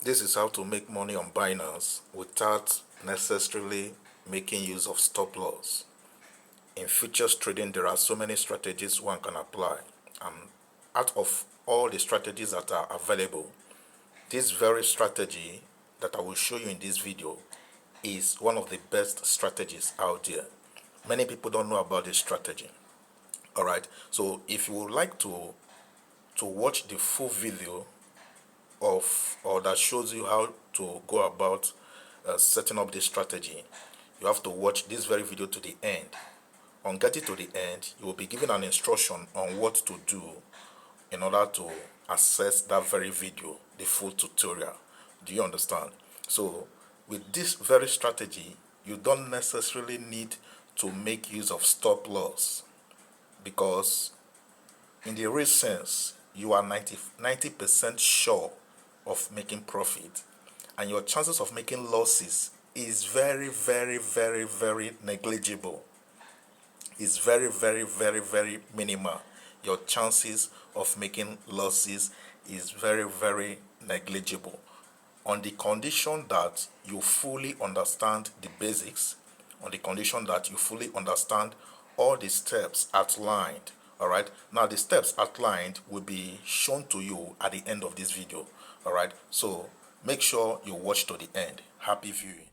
This is how to make money on Binance without necessarily making use of stop loss. In futures trading, there are so many strategies one can apply, and out of all the strategies that are available, this very strategy that I will show you in this video is one of the best strategies out there. Many people don't know about this strategy. All right, so if you would like to watch the full video or that shows you how to go about setting up this strategy, you have to watch this very video to the end. On getting to the end, you will be given an instruction on what to do in order to access that very video, the full tutorial. Do you understand? So with this very strategy, you don't necessarily need to make use of stop loss, because in the real sense, you are 90% sure of making profit, and your chances of making losses is very negligible. It's very minimal. Your chances of making losses is very negligible, on the condition that you fully understand the basics, on the condition that you fully understand all the steps outlined. All right, now the steps outlined will be shown to you at the end of this video. All right, so make sure you watch to the end. Happy viewing.